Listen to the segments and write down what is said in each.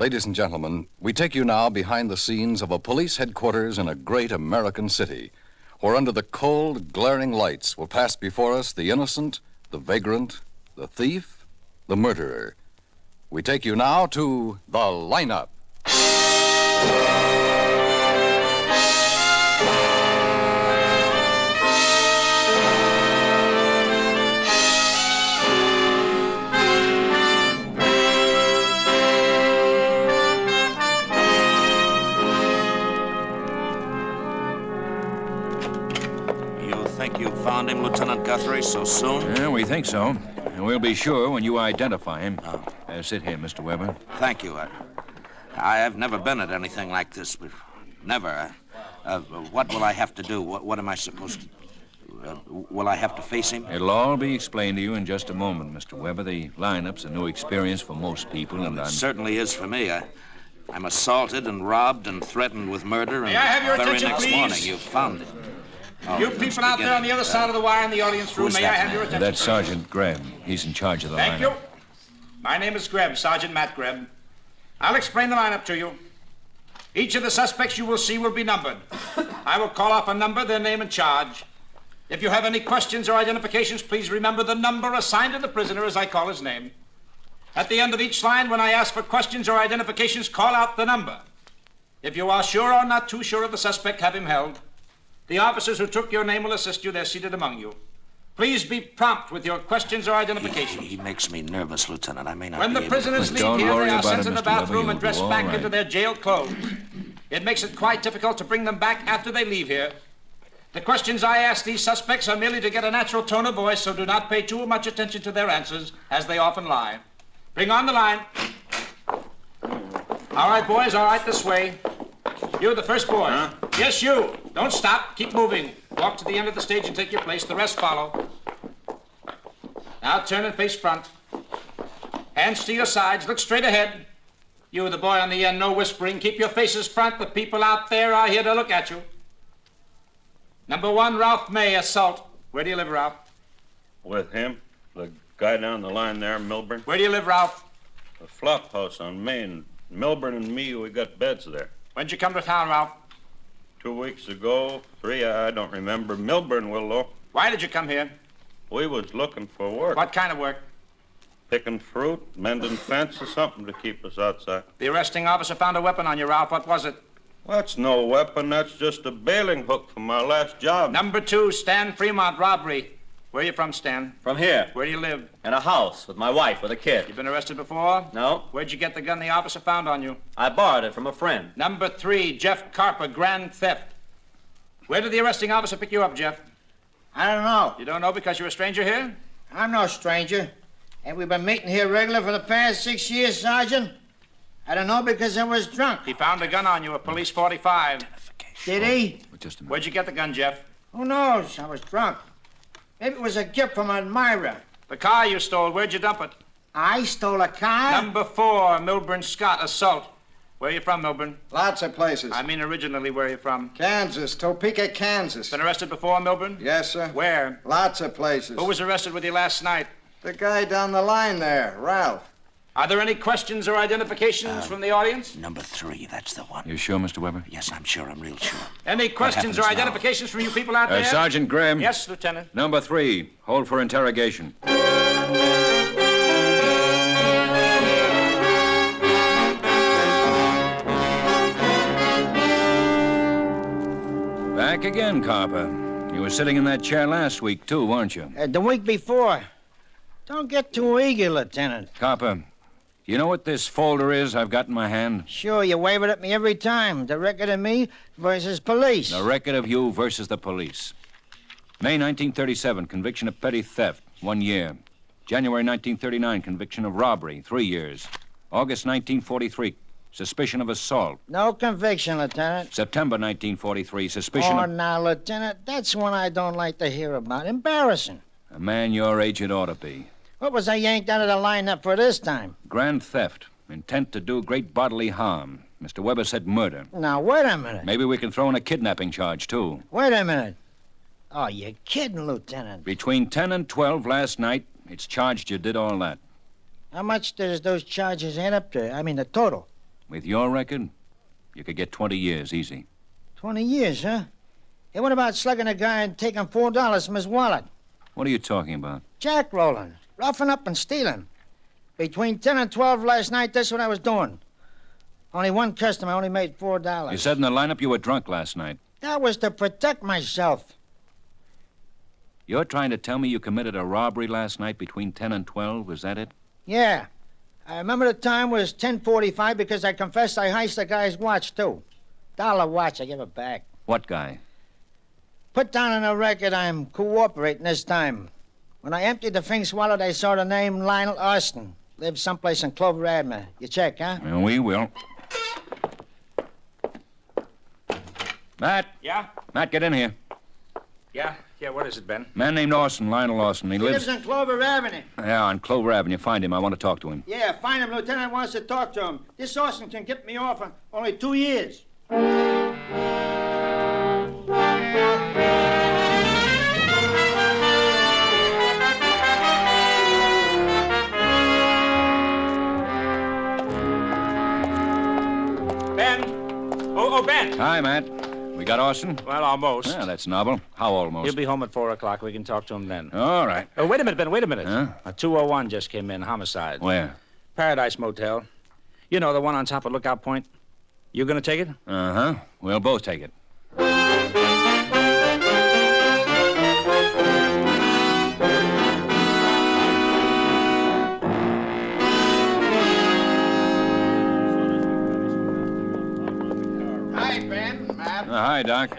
Ladies and gentlemen, we take you now behind the scenes of a police headquarters in a great American city, where under the cold, glaring lights will pass before us the innocent, the vagrant, the thief, the murderer. We take you now to The Lineup. You found him, Lieutenant Guthrie, so soon? Yeah, we think so. And we'll be sure when you identify him. Sit here, Mr. Weber. Thank you. I have never been at anything like this. Never. What will I have to do? What am I supposed to... will I have to face him? It'll all be explained to you in just a moment, Mr. Weber. The lineup's a new experience for most people, and it certainly is for me. I'm assaulted and robbed and threatened with murder, and May I have your the very attention, next please? morning you found it. You people out there on the other side of the wire in the audience room, may I have your attention? That's Sergeant Greb. He's in charge of the lineup. Thank you. My name is Greb, Sergeant Matt Greb. I'll explain the lineup to you. Each of the suspects you will see will be numbered. I will call off a number, their name and charge. If you have any questions or identifications, please remember the number assigned to the prisoner as I call his name. At the end of each line, when I ask for questions or identifications, call out the number. If you are sure or not too sure of the suspect, have him held. The officers who took your name will assist you. They're seated among you. Please be prompt with your questions or identifications. He makes me nervous, Lieutenant. I may not When the prisoners leave here, they are sent to the bathroom and dressed back into their jail clothes. It makes it quite difficult to bring them back after they leave here. The questions I ask these suspects are merely to get a natural tone of voice, so do not pay too much attention to their answers, as they often lie. Bring on the line. All right, boys, all right, this way. You, the first boy. Huh? Yes, you. Don't stop. Keep moving. Walk to the end of the stage and take your place. The rest follow. Now turn and face front. Hands to your sides. Look straight ahead. You, the boy on the end, no whispering. Keep your faces front. The people out there are here to look at you. Number 1, Ralph May, assault. Where do you live, Ralph? With him? The guy down the line there, Milburn? Where do you live, Ralph? The flop house on Main. Milburn and me, we got beds there. When'd you come to town, Ralph? 2 weeks ago, 3, I don't remember. Milburn will, though. Why did you come here? We was looking for work. What kind of work? Picking fruit, mending fence, or something to keep us outside. The arresting officer found a weapon on you, Ralph. What was it? That's no weapon. That's just a bailing hook from my last job. Number 2, Stan Fremont, robbery. Where are you from, Stan? From here. Where do you live? In a house with my wife with a kid. You been arrested before? No. Where'd you get the gun the officer found on you? I borrowed it from a friend. Number 3, Jeff Carper, grand theft. Where did the arresting officer pick you up, Jeff? I don't know. You don't know because you're a stranger here? I'm no stranger. And we've been meeting here regular for the past 6 years, Sergeant. I don't know because I was drunk. He found a gun on you, a police 45. Did he? Just a minute. Where'd you get the gun, Jeff? Who knows? I was drunk. Maybe it was a gift from Admira. The car you stole, where'd you dump it? I stole a car? Number 4, Milburn Scott, assault. Where are you from, Milburn? Lots of places. I mean originally, where are you from? Kansas, Topeka, Kansas. Been arrested before, Milburn? Yes, sir. Where? Lots of places. Who was arrested with you last night? The guy down the line there, Ralph. Are there any questions or identifications from the audience? Number 3, that's the one. You sure, Mr. Weber? Yes, I'm sure. I'm real sure. Any questions or happens now? identifications from you people out there? Sergeant Graham. Yes, Lieutenant. Number 3, hold for interrogation. Back again, Carper. You were sitting in that chair last week, too, weren't you? The week before. Don't get too eager, Lieutenant. Carper, you know what this folder is I've got in my hand? Sure, you wave it at me every time. The record of me versus police. The record of you versus the police. May 1937, conviction of petty theft, 1 year. January 1939, conviction of robbery, 3 years. August 1943, suspicion of assault. No conviction, Lieutenant. September 1943, suspicion Oh, of... now, Lieutenant, that's one I don't like to hear about. Embarrassing. A man your age it ought to be. What was I yanked out of the lineup for this time? Grand theft, intent to do great bodily harm. Mr. Weber said murder. Now, wait a minute. Maybe we can throw in a kidnapping charge, too. Wait a minute. Oh, you're kidding, Lieutenant. Between 10 and 12 last night, it's charged you did all that. How much does those charges add up to? I mean, the total. With your record, you could get 20 years easy. 20 years, huh? Hey, what about slugging a guy and taking $4 from his wallet? What are you talking about? Jack rolling, roughing up and stealing. Between 10 and 12 last night, that's what I was doing. Only one customer, only made $4. You said in the lineup you were drunk last night. That was to protect myself. You're trying to tell me you committed a robbery last night between 10 and 12? Is that it? Yeah. I remember the time was 10:45 because I confessed I heisted the guy's watch, too. $1 watch, I give it back. What guy? Put down on the record I'm cooperating this time. When I emptied the Fink's wallet, I saw the name Lionel Austin. Lives someplace in Clover Avenue. You check, huh? Well, we will. Matt. Yeah? Matt, get in here. Yeah, what is it, Ben? Man named Austin, Lionel Austin. He He lives on Clover Avenue. Yeah, on Clover Avenue. Find him. I want to talk to him. Yeah, find him. Lieutenant wants to talk to him. This Austin can get me off in only 2 years. Ben? Oh, Ben. Hi, Matt. We got Austin? Well, almost. Yeah, that's novel. How almost? He'll be home at 4 o'clock. We can talk to him then. All right. Oh, wait a minute, Ben, wait a minute. Huh? A 201 just came in, homicide. Where? Paradise Motel. You know, the one on top of Lookout Point. You gonna take it? Uh-huh. We'll both take it. Hi, Ben. Matt. Hi, Doc.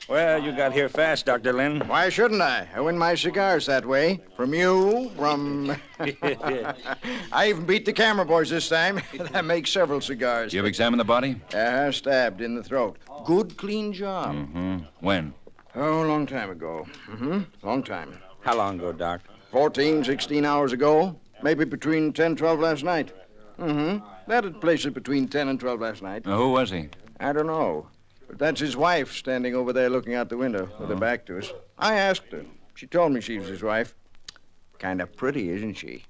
Well, you got here fast, Dr. Lynn. Why shouldn't I? I win my cigars that way. From you, from... I even beat the camera boys this time. That makes several cigars. Did you examine the body? Stabbed in the throat. Good, clean job. Mm-hmm. When? Oh, a long time ago. Long time. How long ago, Doc? 14, 16 hours ago. Maybe between 10, 12 last night. That'd place it between 10 and 12 last night. Who was he? I don't know. But that's his wife standing over there looking out the window with her back to us. I asked her. She told me she was his wife. Kind of pretty, isn't she?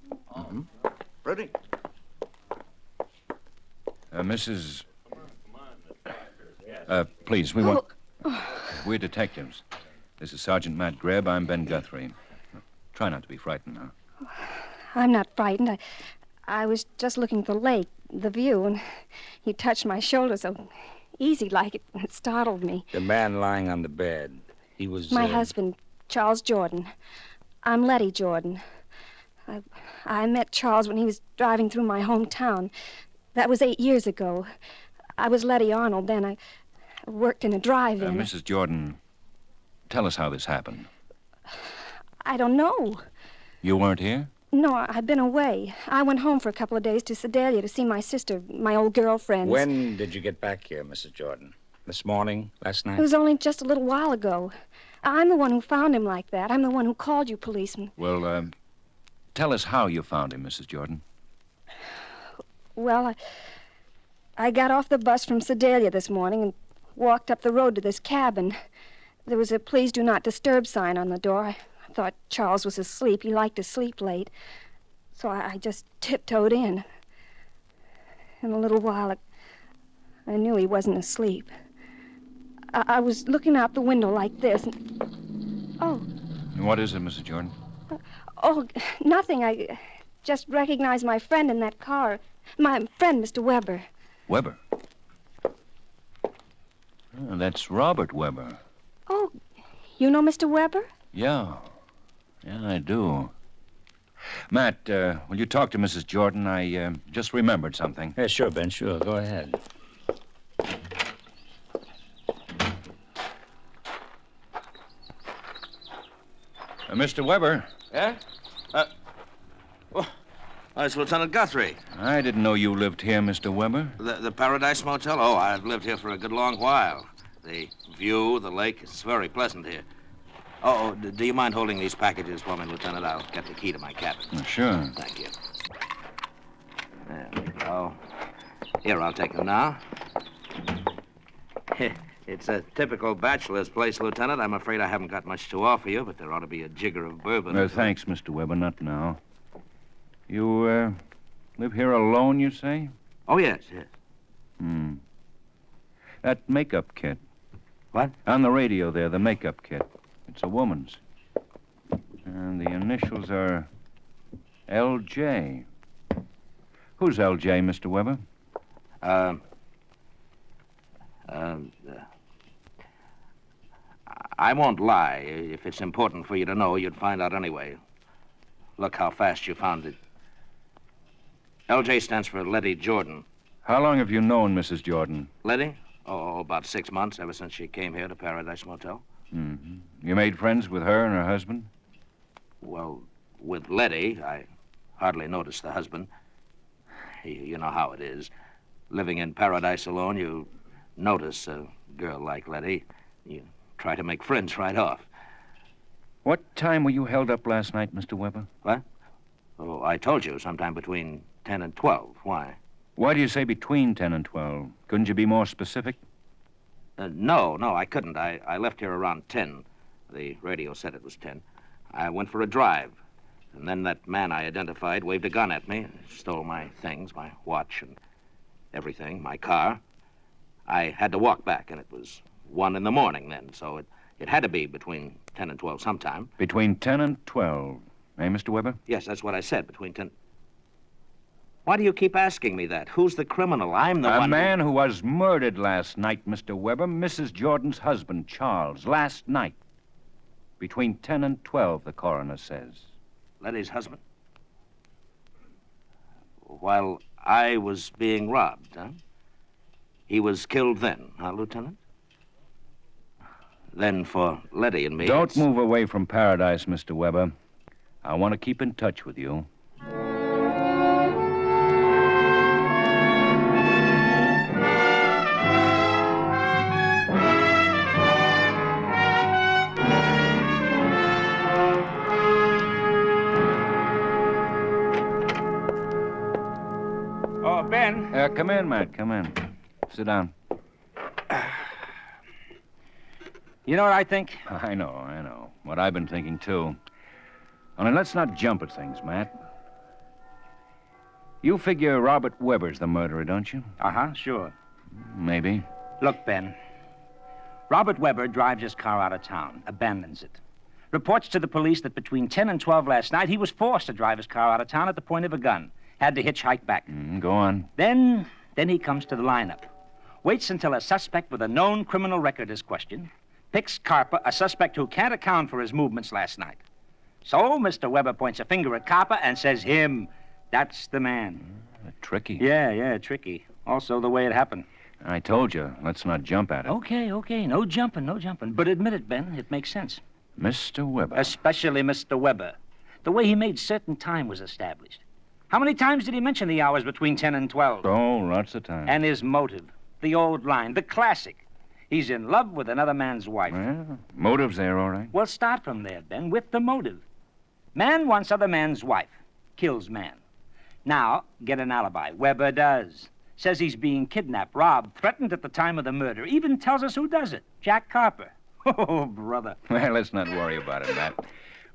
Pretty. Mrs. Please, we want... We're detectives. This is Sergeant Matt Grebb. I'm Ben Guthrie. Try not to be frightened now. I'm not frightened. I was just looking at the lake, the view, and he touched my shoulder so easy like it startled me. The man lying on the bed. He was... My husband, Charles Jordan. I'm Letty Jordan. I met Charles when he was driving through my hometown. That was 8 years ago. I was Letty Arnold then. I worked in a drive-in. Mrs. Jordan, tell us how this happened. I don't know. You weren't here? No, I've been away. I went home for a couple of days to Sedalia to see my sister, my old girlfriend. When did you get back here, Mrs. Jordan? This morning? Last night? It was only just a little while ago. I'm the one who found him like that. I'm the one who called you, policeman. Well, tell us how you found him, Mrs. Jordan. Well, I got off the bus from Sedalia this morning and walked up the road to this cabin. There was a please do not disturb sign on the door. I thought Charles was asleep. He liked to sleep late. So I just tiptoed in. In a little while, I knew he wasn't asleep. I was looking out the window like this. Oh. What is it, Mrs. Jordan? Oh, nothing. I just recognized my friend in that car. My friend, Mr. Weber. Weber? Oh, that's Robert Weber. Oh, you know Mr. Weber? Yeah. Yeah, I do. Matt, will you talk to Mrs. Jordan? I just remembered something. Yeah, sure, Ben, sure. Go ahead. Mr. Weber. Yeah? It's Lieutenant Guthrie. I didn't know you lived here, Mr. Weber. The Paradise Motel? Oh, I've lived here for a good long while. The view, the lake, it's very pleasant here. Oh, do you mind holding these packages for me, Lieutenant? I'll get the key to my cabin. Sure. Thank you. There we go. Here, I'll take them now. It's a typical bachelor's place, Lieutenant. I'm afraid I haven't got much to offer you, but there ought to be a jigger of bourbon. Thanks, Mr. Weber. Not now. You live here alone, you say? Oh, yes, yes. That makeup kit. What? On the radio there, the makeup kit. It's a woman's. And the initials are L.J. Who's L.J., Mr. Weber? I won't lie. If it's important for you to know, you'd find out anyway. Look how fast you found it. L.J. stands for Letty Jordan. How long have you known Mrs. Jordan? Letty? Oh, about 6 months, ever since she came here to Paradise Motel. You made friends with her and her husband? Well, with Letty, I hardly noticed the husband. You know how it is. Living in paradise alone, you notice a girl like Letty. You try to make friends right off. What time were you held up last night, Mr. Weber? What? Oh, I told you, sometime between 10 and 12. Why? Why do you say between 10 and 12? Couldn't you be more specific? No, I couldn't. I left here around 10. The radio said it was 10. I went for a drive. And then that man I identified waved a gun at me, stole my things, my watch and everything, my car. I had to walk back, and it was 1 in the morning then, so it had to be between 10 and 12 sometime. Between 10 and 12. Eh, Mr. Weber? Yes, that's what I said, between 10... Why do you keep asking me that? Who's the criminal? I'm the one... A man who was murdered last night, Mr. Weber. Mrs. Jordan's husband, Charles, last night. Between 10 and 12, the coroner says. Letty's husband? While I was being robbed, huh? He was killed then, huh, Lieutenant? Then for Letty and me... Don't move away from Paradise, Mr. Weber. I want to keep in touch with you. Oh, Ben. Come in, Matt. Come in. Sit down. You know what I think? I know. What I've been thinking, too. Only let's not jump at things, Matt. You figure Robert Weber's the murderer, don't you? Uh-huh, sure. Maybe. Look, Ben. Robert Weber drives his car out of town, abandons it. Reports to the police that between 10 and 12 last night, he was forced to drive his car out of town at the point of a gun. Had to hitchhike back. Go on. Then he comes to the lineup. Waits until a suspect with a known criminal record is questioned. Picks Carper, a suspect who can't account for his movements last night. So Mr. Weber points a finger at Carper and says, him. That's the man. Tricky. Yeah, tricky. Also the way it happened. I told you, let's not jump at it. Okay. No jumping. But admit it, Ben, it makes sense. Mr. Weber. Especially Mr. Weber. The way he made certain time was established. How many times did he mention the hours between 10 and 12? Oh, lots of times. And his motive. The old line, the classic. He's in love with another man's wife. Well, motive's there, all right. Well, start from there, Ben, with the motive. Man wants other man's wife. Kills man. Now, get an alibi. Weber does. Says he's being kidnapped, robbed, threatened at the time of the murder. Even tells us who does it. Jack Carper. Oh, brother. Well, let's not worry about it, Matt.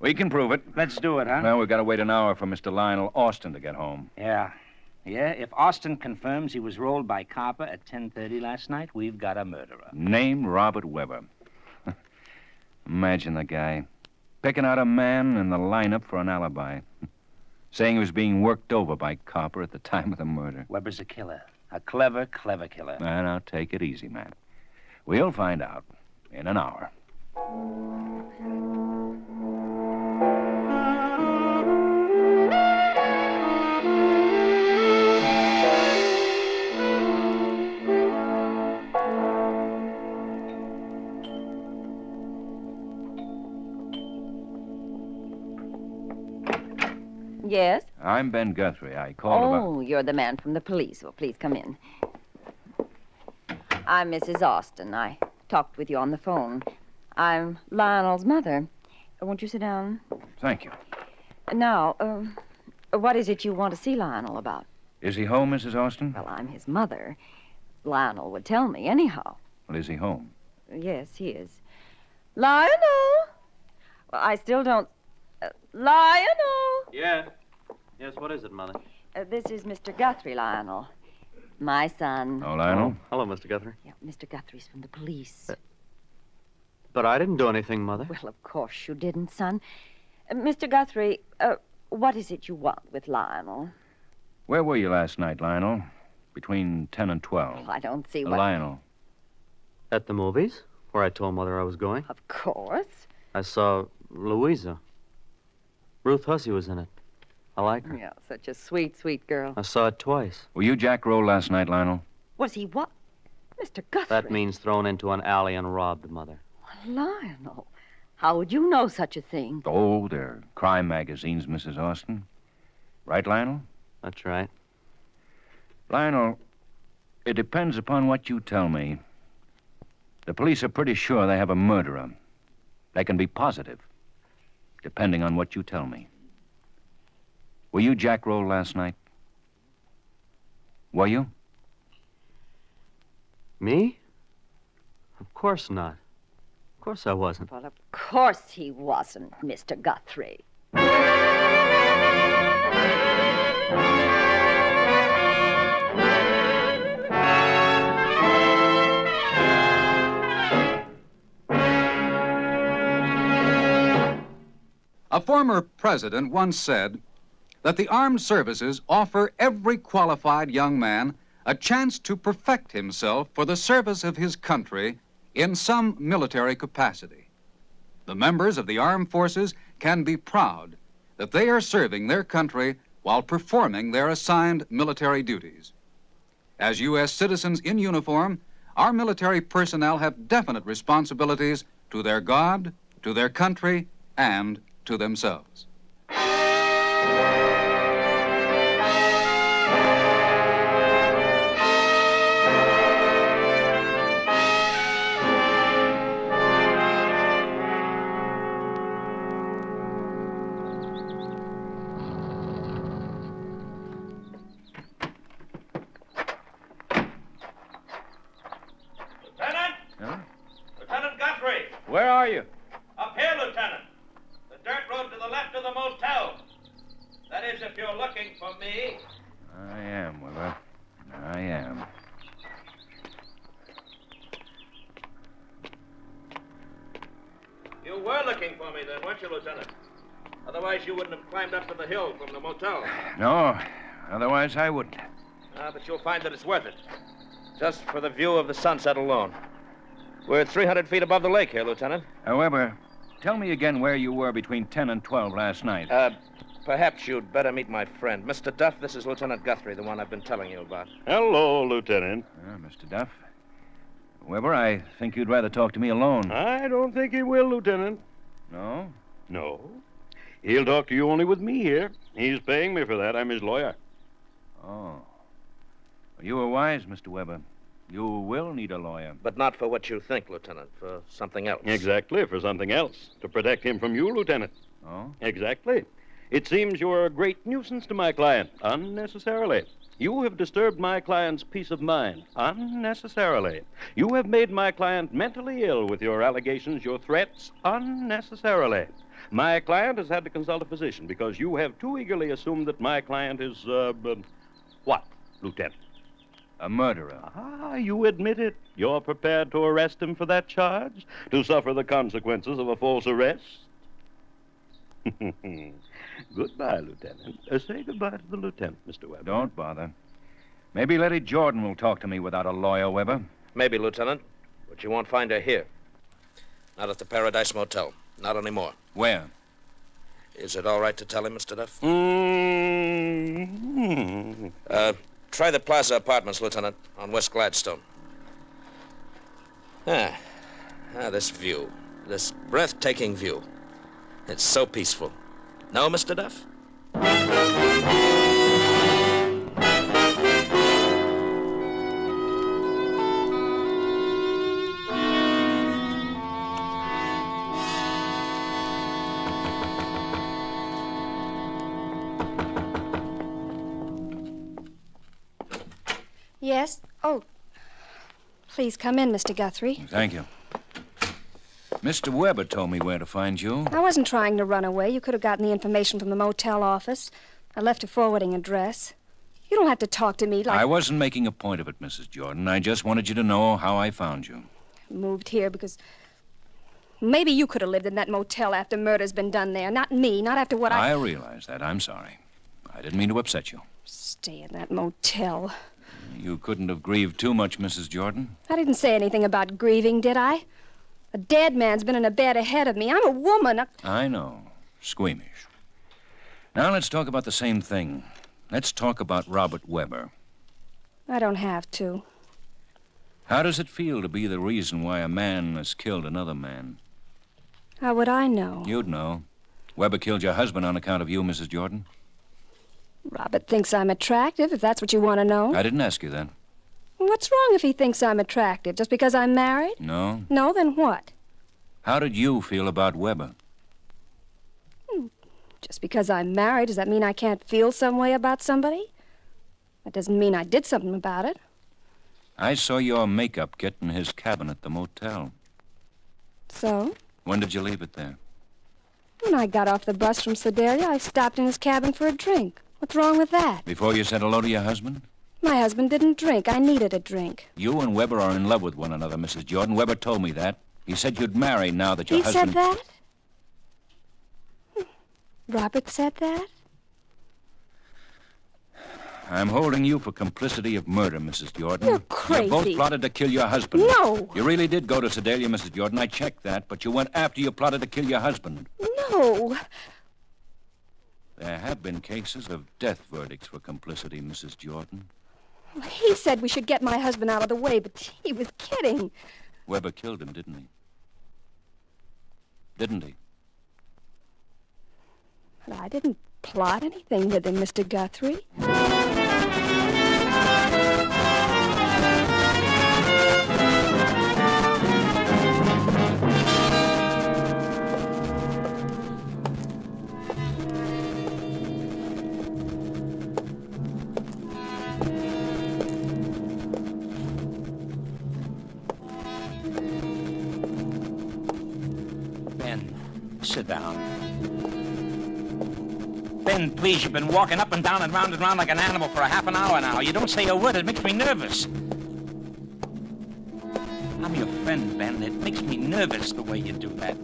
We can prove it. Let's do it, huh? Well, we've got to wait an hour for Mr. Lionel Austin to get home. Yeah, if Austin confirms he was rolled by Carper at 10:30 last night, we've got a murderer. Name Robert Weber. Imagine the guy. Picking out a man in the lineup for an alibi. Saying he was being worked over by Carper at the time of the murder. Weber's a killer. A clever killer. And now take it easy, Matt. We'll find out in an hour. Yes? I'm Ben Guthrie. I called about... Oh, you're the man from the police. Well, please come in. I'm Mrs. Austin. I talked with you on the phone. I'm Lionel's mother. Won't you sit down? Thank you. Now, what is it you want to see Lionel about? Is he home, Mrs. Austin? Well, I'm his mother. Lionel would tell me anyhow. Well, is he home? Yes, he is. Lionel! Well, I still don't... Lionel! Yeah. Yes, what is it, Mother? This is Mr. Guthrie, Lionel. My son. Oh, Lionel? Hello, Mr. Guthrie. Yeah, Mr. Guthrie's from the police. But I didn't do anything, Mother. Well, of course you didn't, son. Mr. Guthrie, what is it you want with Lionel? Where were you last night, Lionel? Between 10 and 12. I don't see what... Lionel. At the movies, where I told Mother I was going. Of course. I saw Louisa. Ruth Hussey was in it. I like her. Yeah, such a sweet, sweet girl. I saw it twice. Were you Jack Roll last night, Lionel? Was he what? Mr. Guthrie. That means thrown into an alley and robbed, Mother. Lionel, how would you know such a thing? Oh, they're crime magazines, Mrs. Austin. Right, Lionel? That's right. Lionel, it depends upon what you tell me. The police are pretty sure they have a murderer. They can be positive, depending on what you tell me. Were you Jack Roll last night? Were you? Me? Of course not. Of course I wasn't. Well, of course he wasn't, Mr. Guthrie. A former president once said that the armed services offer every qualified young man a chance to perfect himself for the service of his country in some military capacity. The members of the armed forces can be proud that they are serving their country while performing their assigned military duties. As U.S. citizens in uniform, our military personnel have definite responsibilities to their God, to their country, and to themselves. Lieutenant! Huh? Lieutenant Guthrie! Where are you? Up here, Lieutenant. The dirt road to the left of the motel. That is, if you're looking for me. I am, Willer. I am. You were looking for me then, weren't you, Lieutenant? Otherwise, you wouldn't have climbed up to the hill from the motel. No, otherwise I wouldn't. But you'll find that it's worth it. Just for the view of the sunset alone. We're 300 feet above the lake here, Lieutenant. However, tell me again where you were between 10 and 12 last night. Perhaps you'd better meet my friend. Mr. Duff, this is Lieutenant Guthrie, the one I've been telling you about. Hello, Lieutenant. Mr. Duff. However, I think you'd rather talk to me alone. I don't think he will, Lieutenant. No? No. He'll talk to you only with me here. He's paying me for that. I'm his lawyer. Oh. You were wise, Mr. Weber. You will need a lawyer. But not for what you think, Lieutenant. For something else. Exactly, for something else. To protect him from you, Lieutenant. Oh? Exactly. It seems you're a great nuisance to my client, unnecessarily. You have disturbed my client's peace of mind, unnecessarily. You have made my client mentally ill with your allegations, your threats, unnecessarily. My client has had to consult a physician because you have too eagerly assumed that my client is, what, Lieutenant? A murderer. Ah, you admit it. You're prepared to arrest him for that charge? To suffer the consequences of a false arrest? Goodbye, Lieutenant. Say goodbye to the lieutenant, Mr. Weber. Don't bother. Maybe Letty Jordan will talk to me without a lawyer, Weber. Maybe, Lieutenant. But you won't find her here. Not at the Paradise Motel. Not anymore. Where? Is it all right to tell him, Mr. Duff? Mm-hmm. Try the Plaza Apartments, Lieutenant, on West Gladstone. This view. This breathtaking view. It's so peaceful. No, Mr. Duff? Yes? Oh. Please come in, Mr. Guthrie. Thank you. Mr. Weber told me where to find you. I wasn't trying to run away. You could have gotten the information from the motel office. I left a forwarding address. You don't have to talk to me like... I wasn't making a point of it, Mrs. Jordan. I just wanted you to know how I found you. Moved here because... Maybe you could have lived in that motel after murder's been done there. Not me, not after what I realize that. I'm sorry. I didn't mean to upset you. Stay in that motel. You couldn't have grieved too much, Mrs. Jordan. I didn't say anything about grieving, did I? A dead man's been in a bed ahead of me. I'm a woman. I know. Squeamish. Now let's talk about the same thing. Let's talk about Robert Weber. I don't have to. How does it feel to be the reason why a man has killed another man? How would I know? You'd know. Weber killed your husband on account of you, Mrs. Jordan. Robert thinks I'm attractive, if that's what you want to know. I didn't ask you that. What's wrong if he thinks I'm attractive? Just because I'm married? No. No, then what? How did you feel about Weber? Just because I'm married, does that mean I can't feel some way about somebody? That doesn't mean I did something about it. I saw your makeup kit in his cabin at the motel. So? When did you leave it there? When I got off the bus from Sedalia, I stopped in his cabin for a drink. What's wrong with that? Before you said hello to your husband? My husband didn't drink. I needed a drink. You and Weber are in love with one another, Mrs. Jordan. Weber told me that. He said you'd marry now that your husband... He said that? Robert said that? I'm holding you for complicity of murder, Mrs. Jordan. You're crazy. You both plotted to kill your husband. No. You really did go to Sedalia, Mrs. Jordan. I checked that, but you went after you plotted to kill your husband. No. There have been cases of death verdicts for complicity, Mrs. Jordan. He said we should get my husband out of the way, but he was kidding. Weber killed him, didn't he? Didn't he? But I didn't plot anything with him, Mr. Guthrie. Ben, sit down. Ben, please, you've been walking up and down and round like an animal for a half an hour now. You don't say a word. It makes me nervous. I'm your friend, Ben. It makes me nervous the way you do that.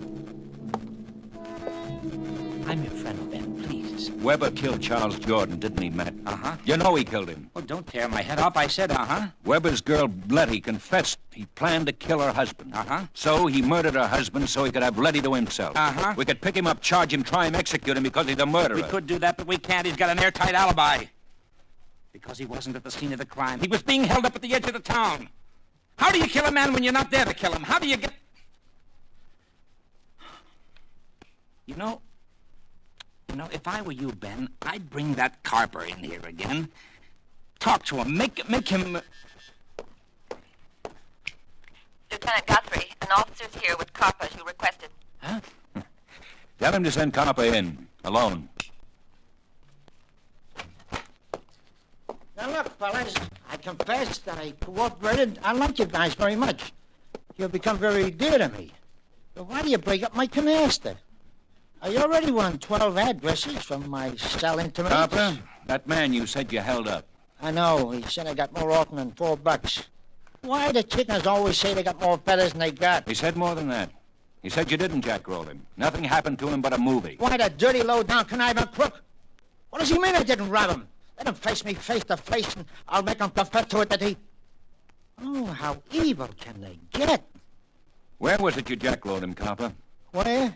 I'm your friend, Ben, please. Weber killed Charles Jordan, didn't he, Matt? Uh-huh. You know he killed him. Oh, don't tear my head off. I said uh-huh. Weber's girl, Letty, confessed he planned to kill her husband. Uh-huh. So he murdered her husband so he could have Letty to himself. Uh-huh. We could pick him up, charge him, try him, execute him because he's a murderer. We could do that, but we can't. He's got an airtight alibi. Because he wasn't at the scene of the crime. He was being held up at the edge of the town. How do you kill a man when you're not there to kill him? How do you get... You know, if I were you, Ben, I'd bring that Carper in here again. Talk to him. Make him... Lieutenant Guthrie, an officer's here with Carper as you requested. Huh? Tell him to send Carper in, alone. Now, look, fellas, I confess that I cooperated. I like you guys very much. You've become very dear to me. But why do you break up my canasta? I already won 12 addresses from my cell intimates. Carper, that man you said you held up. I know. He said I got more often than $4. Why do chickens always say they got more feathers than they got? He said more than that. He said you didn't jackroll him. Nothing happened to him but a movie. Why, the dirty, low-down, conniving crook? What does he mean I didn't rob him? Let him face me face to face, and I'll make him confess to it that he... Oh, how evil can they get? Where was it you jackrolled him, Carper? Where?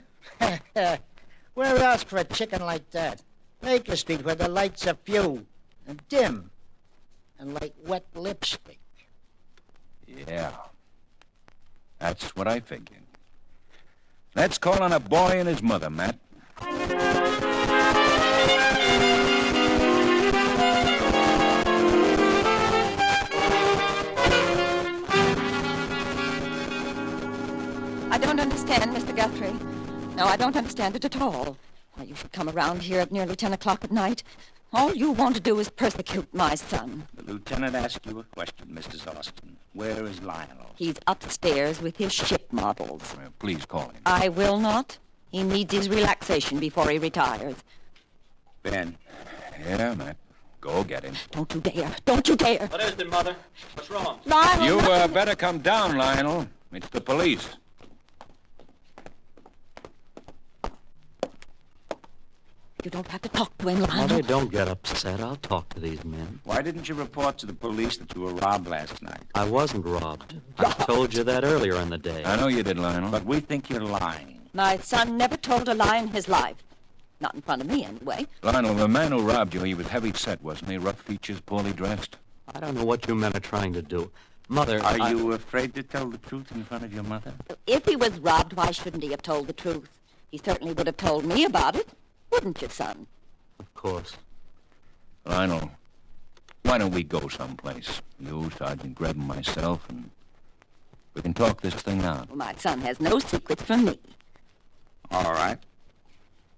Where else for a chicken like that? Baker Street, where the lights are few and dim and like wet lipstick. Yeah. That's what I figured. Let's call on a boy and his mother, Matt. I don't understand, Mr. Guthrie. No, I don't understand it at all. Why you should come around here at nearly 10 o'clock at night. All you want to do is persecute my son. The lieutenant asked you a question, Mrs. Austin. Where is Lionel? He's upstairs with his ship models. Well, please call him. I will not. He needs his relaxation before he retires. Ben. Yeah, Matt. Go get him. Don't you dare. Don't you dare. What is it, Mother? What's wrong? Lionel. You better come down, Lionel. It's the police. You don't have to talk to him, Lionel. Mother, don't get upset. I'll talk to these men. Why didn't you report to the police that you were robbed last night? I wasn't robbed. I told you that earlier in the day. I know you did, Lionel. But we think you're lying. My son never told a lie in his life. Not in front of me, anyway. Lionel, the man who robbed you, he was heavy set, wasn't he? Rough features, poorly dressed. I don't know what you men are trying to do. Mother, Are you afraid to tell the truth in front of your mother? If he was robbed, why shouldn't he have told the truth? He certainly would have told me about it. Wouldn't you, son? Of course. Lionel, why don't we go someplace? You, Sergeant Greb, and myself, and we can talk this thing out. Well, my son has no secrets from me. All right.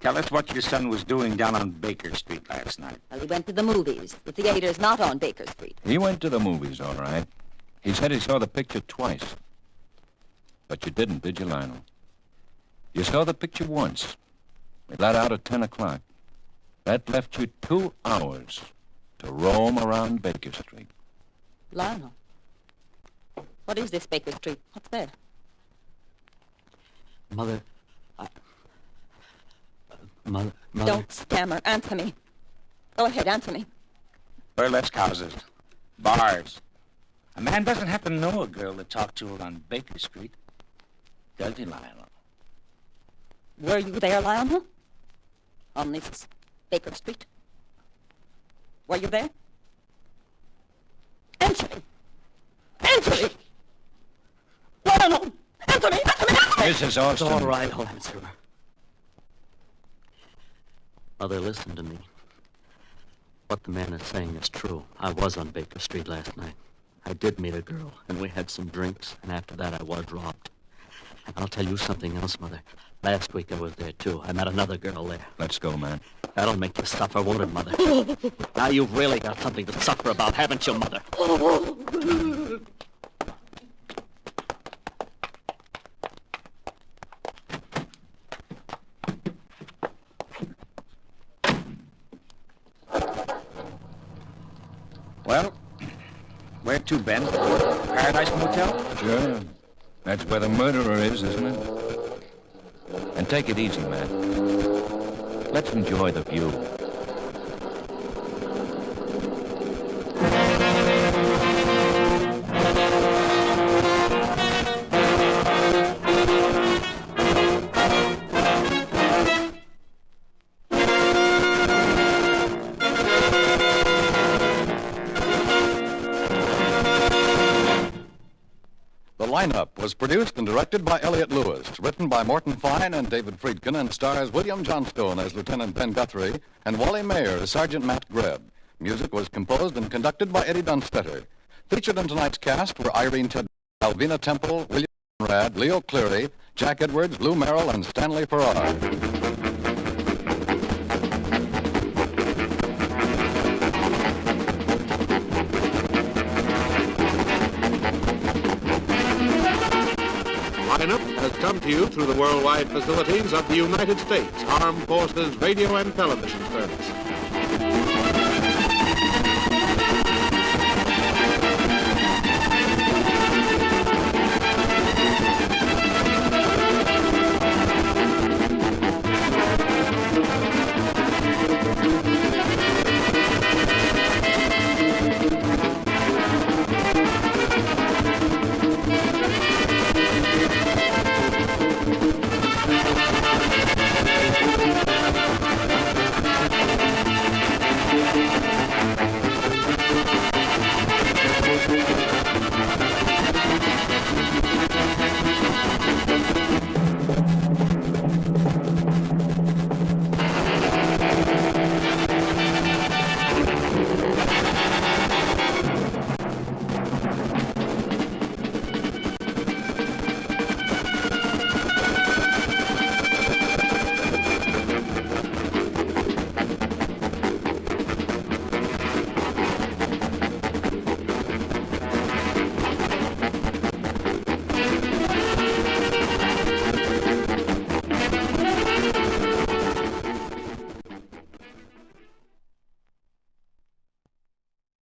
Tell us what your son was doing down on Baker Street last night. Well, he went to the movies. The theater's not on Baker Street. He went to the movies, all right. He said he saw the picture twice. But you didn't, did you, Lionel? You saw the picture once. We let out at 10 o'clock. That left you 2 hours to roam around Baker Street. Lionel, what is this Baker Street? What's there? Mother, Mother... Don't stammer. Answer me. Go ahead, answer me. Burlesque houses. Bars. A man doesn't happen to know a girl to talk to her on Baker Street. Does he, Lionel? Were you there, Lionel? On this Baker Street? Were you there? Answer me. Answer me. Lionel, answer me. Answer me. Answer me. Mrs. Austin. It's all right, I'll answer her. Mother, listen to me. What the man is saying is true. I was on Baker Street last night. I did meet a girl, and we had some drinks, and after that I was robbed. And I'll tell you something else, Mother. Last week I was there, too. I met another girl there. Let's go, man. That'll make you suffer, won't it, Mother? Now you've really got something to suffer about, haven't you, Mother? Well, where to, Ben? Paradise Motel? Sure. That's where the murderer is, isn't it? And take it easy, man. Let's enjoy the view. Lineup was produced and directed by Elliott Lewis, written by Morton Fine and David Friedkin, and stars William Johnstone as Lieutenant Ben Guthrie and Wally Mayer as Sergeant Matt Greb. Music was composed and conducted by Eddie Dunstetter. Featured in tonight's cast were Irene Ted, Alvina Temple, William Conrad, Leo Cleary, Jack Edwards, Lou Merrill, and Stanley Farrar. Lineup has come to you through the worldwide facilities of the United States Armed Forces Radio and Television Service.